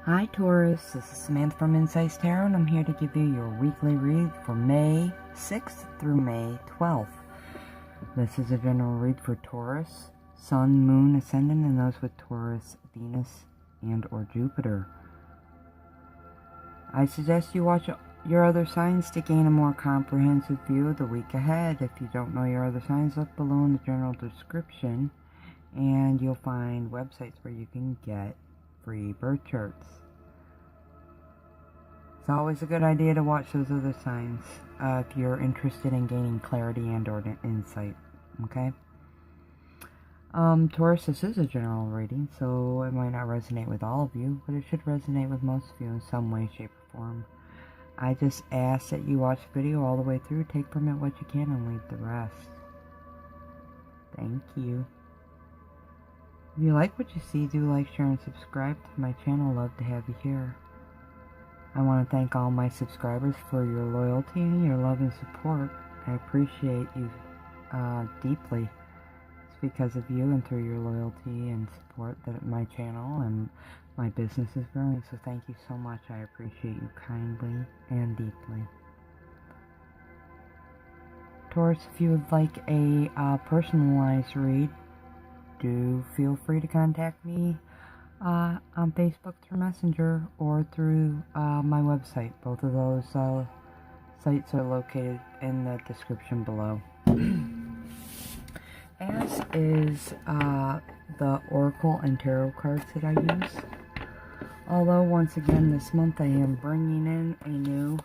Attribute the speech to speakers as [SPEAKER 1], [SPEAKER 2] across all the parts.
[SPEAKER 1] Hi Taurus, this is Samantha from Insights Tarot, and I'm here to give you your weekly read for May 6th through May 12th. This is a general read for Taurus, Sun, Moon, Ascendant, and those with Taurus, Venus, and or Jupiter. I suggest you watch your other signs to gain a more comprehensive view of the week ahead. If you don't know your other signs, look below in the general description, and you'll find websites where you can get free birth charts. It's always a good idea to watch those other signs if you're interested in gaining clarity and or insight. Okay? Taurus, this is a general reading, so it might not resonate with all of you, but it should resonate with most of you in some way, shape, or form. I just ask that you watch the video all the way through, take from it what you can, and leave the rest. Thank you. If you like what you see, do like, share, and subscribe to my channel. Love to have you here. I want to thank all my subscribers for your loyalty, your love, and support. I appreciate you deeply. It's because of you and through your loyalty and support that my channel and my business is growing. So thank you so much. I appreciate you kindly and deeply. Taurus, if you would like a personalized read, do feel free to contact me on Facebook through Messenger or through my website. Both of those sites are located in the description below. As is the Oracle and Tarot cards that I use. Although, once again, this month I am bringing in a new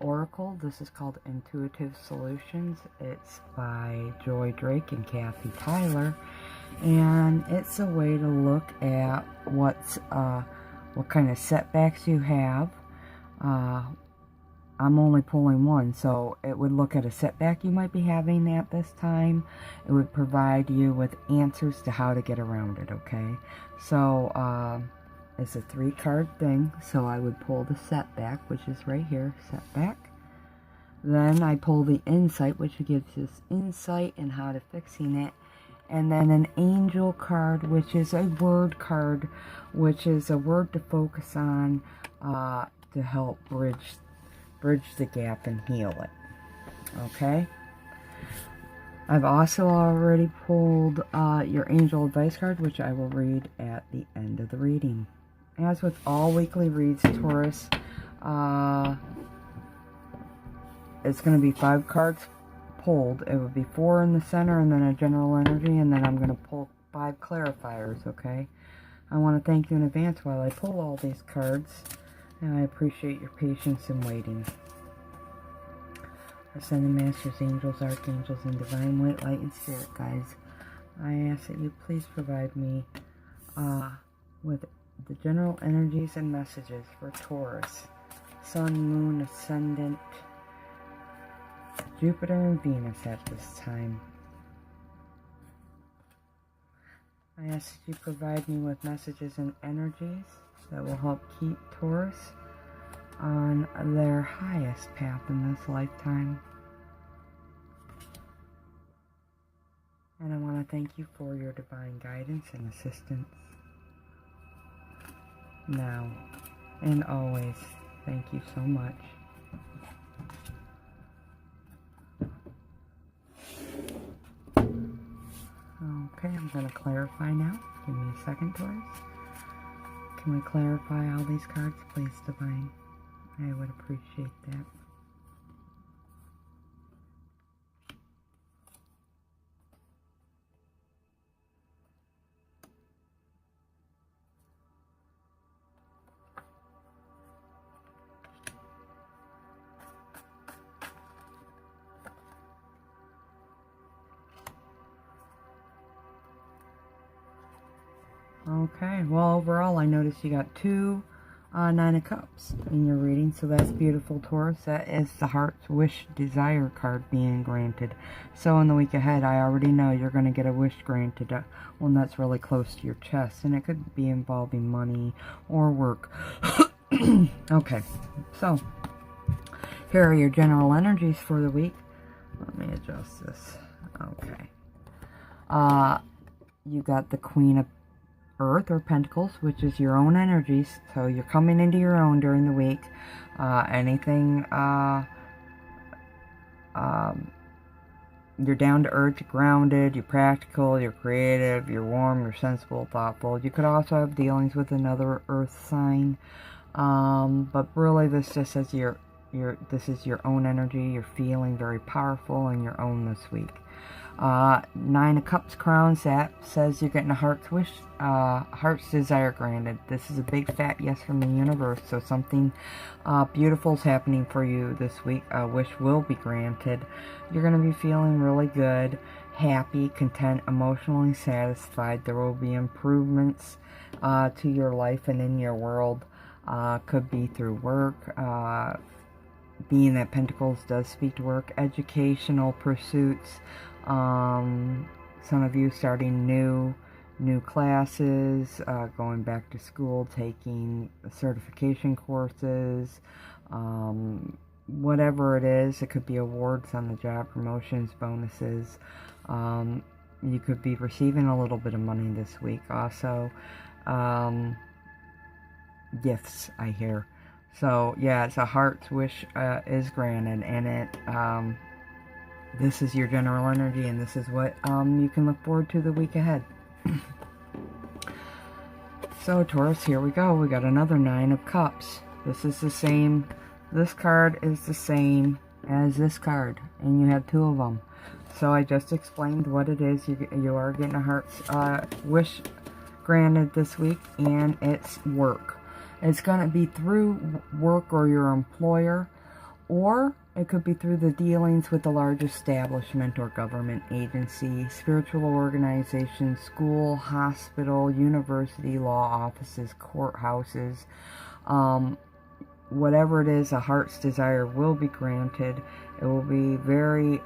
[SPEAKER 1] Oracle. This is called Intuitive Solutions. It's by Joy Drake and Kathy Tyler. And it's a way to look at what kind of setbacks you have. I'm only pulling one, so it would look at a setback you might be having at this time. It would provide you with answers to how to get around it, okay? So, it's a 3-card thing, so I would pull the setback, which is right here, setback. Then I pull the insight, which gives us insight in how to fixing it. And then an angel card, which is a word card, which is a word to focus on to help bridge the gap and heal it. Okay? I've also already pulled your angel advice card, which I will read at the end of the reading. As with all weekly reads, Taurus, it's going to be 5 cards pulled. It would be 4 in the center and then a general energy, and then I'm going to pull 5 clarifiers, okay? I want to thank you in advance while I pull all these cards, and I appreciate your patience and waiting. Ascended Masters, Angels, Archangels, and Divine White Light and Spirit Guides, I ask that you please provide me with the general energies and messages for Taurus, Sun, Moon, Ascendant, Jupiter, and Venus at this time. I ask that you provide me with messages and energies that will help keep Taurus on their highest path in this lifetime. And I want to thank you for your divine guidance and assistance. Now and always, thank you so much. Okay, I'm going to clarify now. Give me a second, Taurus. Can we clarify all these cards, please, Divine? I would appreciate that. Okay, well, overall, I noticed you got 2 Nine of Cups in your reading, so that's beautiful, Taurus. That is the Heart's Wish Desire card being granted. So in the week ahead, I already know you're going to get a wish granted, one that's really close to your chest, and it could be involving money or work. Okay, so here are your general energies for the week. Let me adjust this. Okay. You got the Queen of Earth or Pentacles, which is your own energies. So you're coming into your own during the week. Anything, you're down to earth, you're grounded, you're practical, you're creative, you're warm, you're sensible, thoughtful. You could also have dealings with another earth sign. But really this just says this is your own energy. You're feeling very powerful in your own this week. 9 of Cups crowns, that says you're getting a heart's desire granted. This is a big fat yes from the universe. So something beautiful is happening for you this week. A wish will be granted. You're going to be feeling really good, happy, content, emotionally satisfied. There will be improvements to your life and in your world. Could be through work. Being that Pentacles does speak to work, educational pursuits. Some of you starting new classes, going back to school, taking certification courses, whatever it is. It could be awards on the job, promotions, bonuses. You could be receiving a little bit of money this week. Also, gifts, I hear. So yeah, it's a heart's wish is granted, and it this is your general energy, and this is what you can look forward to the week ahead. So Taurus, here we go. We got another 9 of Cups. This is the same. This card is the same as this card, and you have 2 of them. So I just explained what it is. You are getting a heart's wish granted this week, and it's work. It's going to be through work or your employer, or it could be through the dealings with a large establishment or government agency, spiritual organization, school, hospital, university, law offices, courthouses. Whatever it is, a heart's desire will be granted. It will be very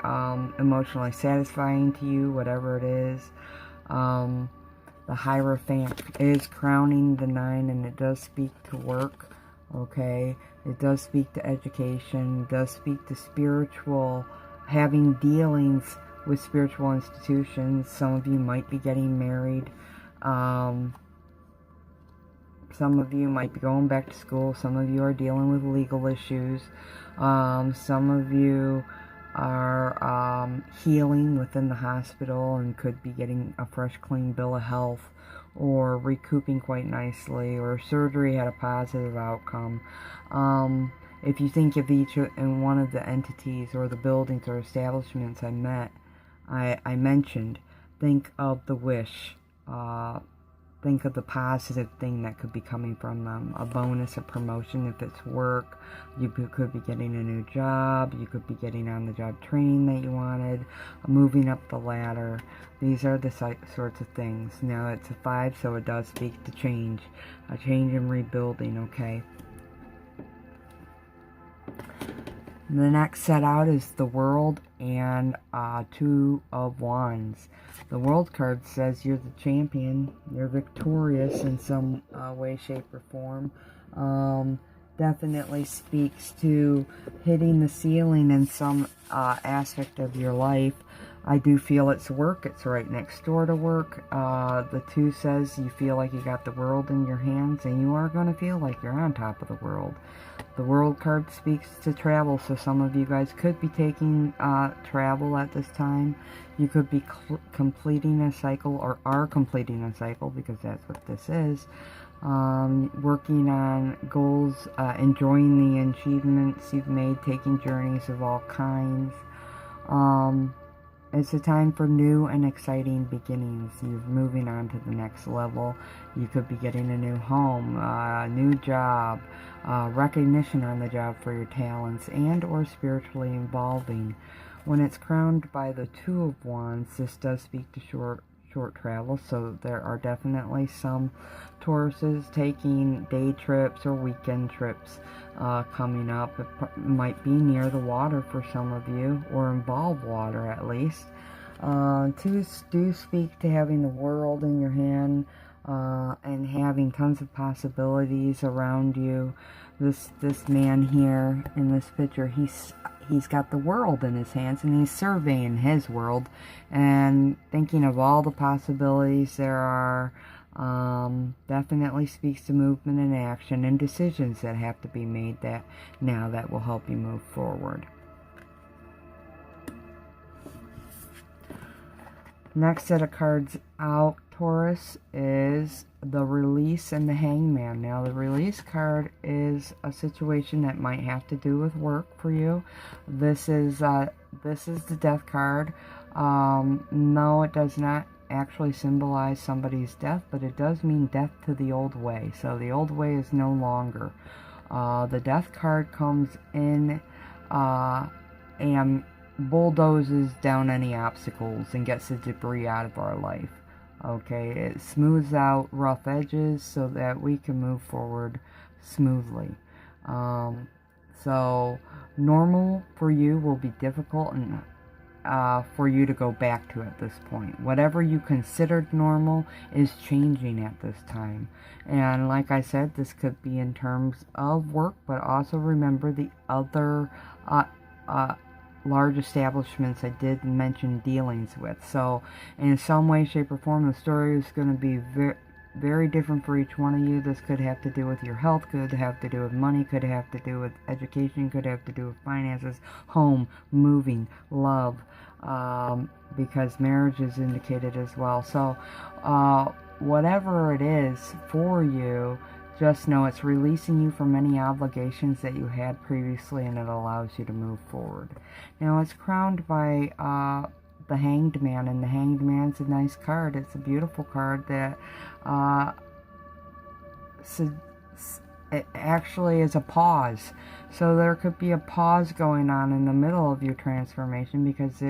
[SPEAKER 1] emotionally satisfying to you, whatever it is. The Hierophant is crowning the 9, and it does speak to work, okay? It does speak to education, does speak to spiritual, having dealings with spiritual institutions. Some of you might be getting married. Some of you might be going back to school. Some of you are dealing with legal issues. Some of you are healing within the hospital and could be getting a fresh, clean bill of health, or recouping quite nicely, or surgery had a positive outcome. If you think of each and one of the entities or the buildings or establishments I mentioned, think of the wish. Think of the positive thing that could be coming from them. A bonus, a promotion if it's work. You could be getting a new job. You could be getting on the job training that you wanted. Moving up the ladder. These are the sorts of things. Now it's a 5, so it does speak to change. A change and rebuilding, okay? The next set out is the World and 2 of Wands. The World card says you're the champion. You're victorious in some way, shape, or form. Definitely speaks to hitting the ceiling in some aspect of your life. I do feel it's work. It's right next door to work. The 2 says you feel like you got the world in your hands, and you are going to feel like you're on top of the world. The World card speaks to travel, so some of you guys could be taking travel at this time. You could be completing a cycle, or are completing a cycle, because that's what this is. Working on goals, enjoying the achievements you've made, taking journeys of all kinds. It's a time for new and exciting beginnings. You're moving on to the next level. You could be getting a new home, a new job, recognition on the job for your talents, and or spiritually evolving. When it's crowned by the 2 of Wands, this does speak to short travel, so there are definitely some Tauruses taking day trips or weekend trips coming up. It might be near the water for some of you, or involve water at least. 2s do speak to having the world in your hand, and having tons of possibilities around you. This man here in this picture, he's got the world in his hands, and he's surveying his world and thinking of all the possibilities there are. Definitely speaks to movement and action and decisions that have to be made that will help you move forward. Next set of cards out, Taurus, is the Release and the Hangman. Now, the Release card is a situation that might have to do with work for you. This is the Death card. No, it does not actually symbolize somebody's death, but it does mean death to the old way. So the old way is no longer. The Death card comes in and bulldozes down any obstacles and gets the debris out of our life. Okay, it smooths out rough edges so that we can move forward smoothly. So normal for you will be difficult and for you to go back to at this point. Whatever you considered normal is changing at this time. And like I said, this could be in terms of work, but also remember the other large establishments I did mention dealings with. So in some way, shape, or form, the story is going to be very different for each one of you. This could have to do with your health, could have to do with money, could have to do with education, could have to do with finances, home, moving, love, because marriage is indicated as well. So whatever it is for you, just know it's releasing you from any obligations that you had previously, and it allows you to move forward. Now, it's crowned by the Hanged Man, and the Hanged Man's a nice card. It's a beautiful card that it actually is a pause. So there could be a pause going on in the middle of your transformation, because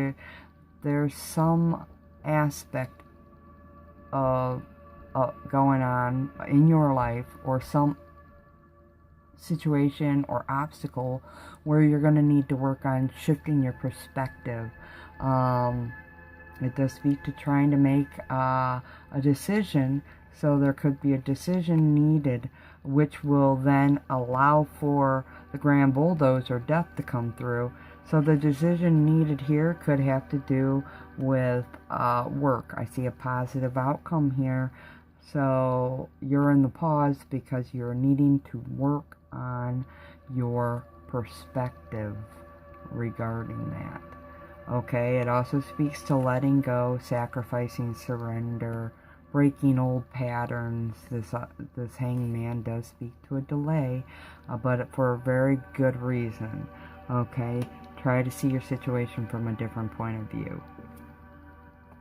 [SPEAKER 1] there's some aspect of going on in your life, or some situation or obstacle where you're going to need to work on shifting your perspective. It does speak to trying to make a decision, so there could be a decision needed, which will then allow for the grand bulldozer death to come through. So the decision needed here could have to do with work. I see a positive outcome here. So you're in the pause because you're needing to work on your perspective regarding that. Okay, it also speaks to letting go, sacrificing, surrender, breaking old patterns. This Hangman does speak to a delay, but for a very good reason. Okay, try to see your situation from a different point of view.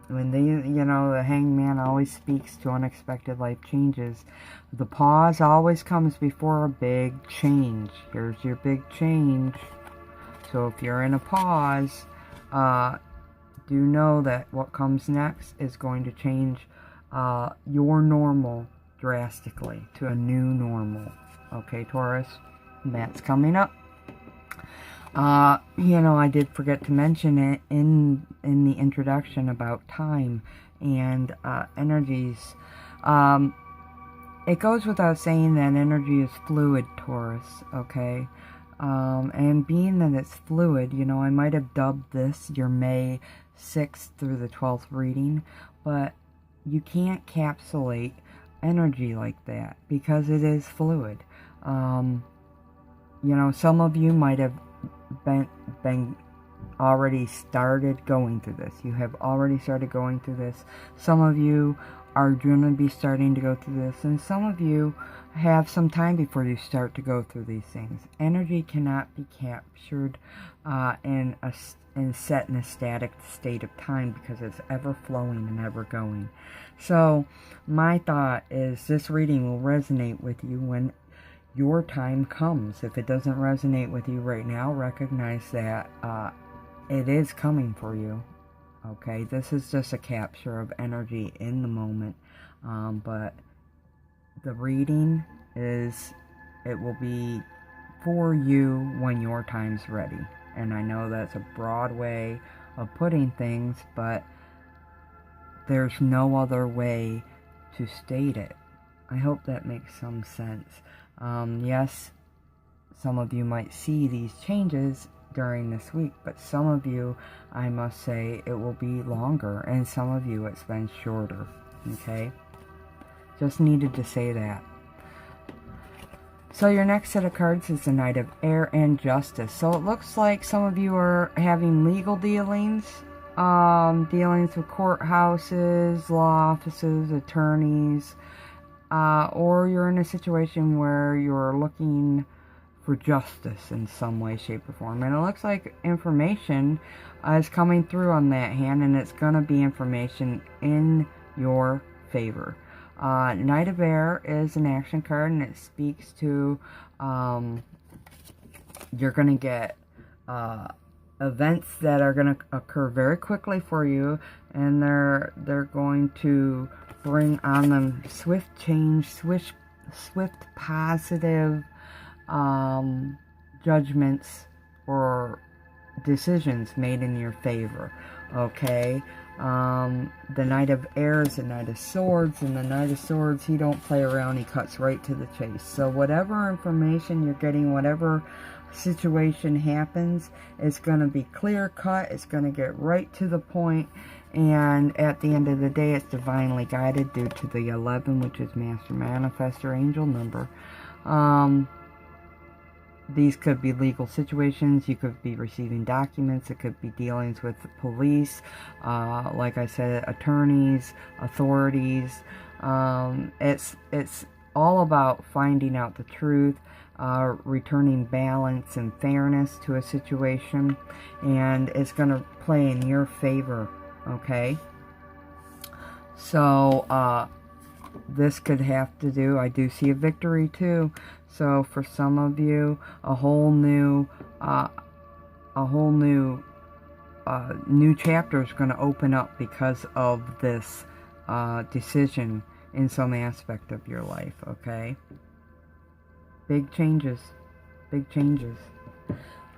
[SPEAKER 1] When the Hangman always speaks to unexpected life changes. The pause always comes before a big change. Here's your big change. So if you're in a pause, do know that what comes next is going to change your normal drastically to a new normal. Okay, Taurus? And that's coming up. I did forget to mention it in the introduction about time and energies. It goes without saying that energy is fluid, Taurus, okay? And being that it's fluid, I might have dubbed this your May 6th through the 12th reading, but you can't capsulate energy like that because it is fluid. Some of you might have been already started going through this. You have already started going through this. Some of you are going to be starting to go through this, and some of you have some time before you start to go through these things. Energy cannot be captured and set in a static state of time, because it's ever flowing and ever going. So my thought is this reading will resonate with you when your time comes. If it doesn't resonate with you right now, recognize that it is coming for you. Okay, this is just a capture of energy in the moment, but the reading it will be for you when your time's ready. And I know that's a broad way of putting things, but there's no other way to state it. I hope that makes some sense. Yes, some of you might see these changes during this week, but some of you, I must say, it will be longer, and some of you it's been shorter. Okay, Just needed to say that. So your next set of cards is the Knight of Air and Justice. So it looks like some of you are having legal dealings. Dealings with courthouses, law offices, attorneys. Or you're in a situation where you're looking for justice in some way, shape, or form. And it looks like information is coming through on that hand, and it's going to be information in your favor. Knight of Air is an action card, and it speaks to you're going to get events that are going to occur very quickly for you, and they're going to bring on them swift change, swift positive judgments or decisions made in your favor. Okay, the Knight of Air is the Knight of Swords, and the Knight of Swords, he don't play around, he cuts right to the chase. So whatever information you're getting, whatever situation happens, it's going to be clear cut, it's going to get right to the point, and at the end of the day, it's divinely guided due to the 11, which is Master Manifestor Angel number. These could be legal situations, you could be receiving documents, it could be dealings with the police, like I said, attorneys, authorities. It's all about finding out the truth, returning balance and fairness to a situation, and it's going to play in your favor, okay? So, this could have to do, I do see a victory too. So for some of you, a whole new new chapter is going to open up because of this decision in some aspect of your life, okay? Big changes. Big changes.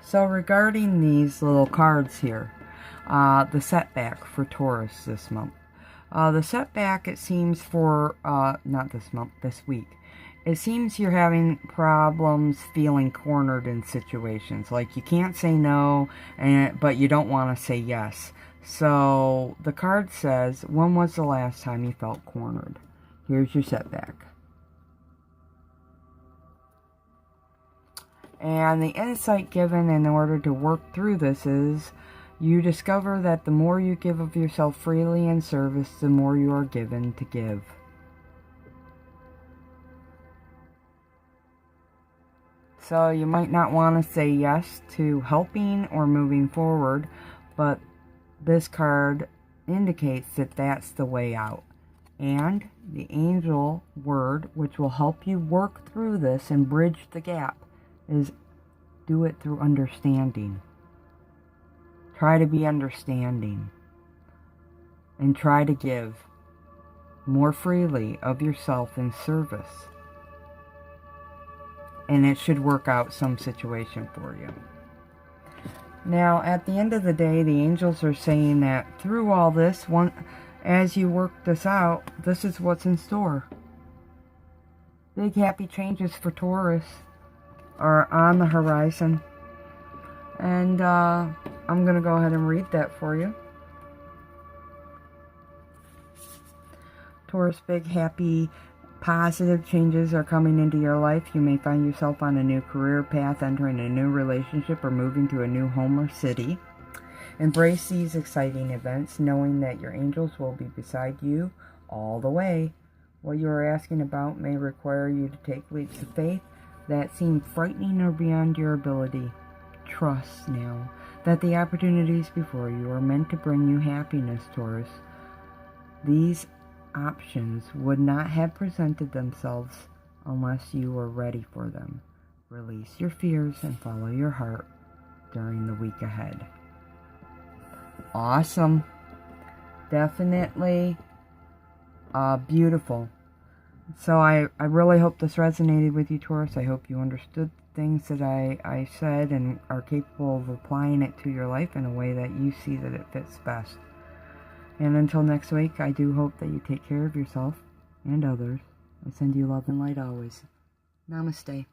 [SPEAKER 1] So regarding these little cards here, the setback for Taurus this month. The setback, it seems for, not this month, this week. It seems you're having problems feeling cornered in situations. Like you can't say no, but you don't want to say yes. So the card says, when was the last time you felt cornered? Here's your setback. And the insight given in order to work through this is, you discover that the more you give of yourself freely in service, the more you are given to give. So you might not want to say yes to helping or moving forward, but this card indicates that that's the way out. And the angel word, which will help you work through this and bridge the gap, is do it through understanding. Try to be understanding. And try to give more freely of yourself in service. And it should work out some situation for you. Now, at the end of the day, the angels are saying that through all this, as you work this out, this is what's in store. Big happy changes for Taurus are on the horizon. And I'm going to go ahead and read that for you. Taurus, big happy positive changes are coming into your life. You may find yourself on a new career path, entering a new relationship, or moving to a new home or city. Embrace these exciting events, knowing that your angels will be beside you all the way. What you are asking about may require you to take leaps of faith that seem frightening or beyond your ability. Trust now that the opportunities before you are meant to bring you happiness, Taurus. These options would not have presented themselves unless you were ready for them. Release your fears and follow your heart during the week ahead. Awesome. Definitely beautiful. So I really hope this resonated with you, Taurus. I hope you understood things that I said and are capable of applying it to your life in a way that you see that it fits best. And until next week, I do hope that you take care of yourself and others. I send you love and light always. Namaste.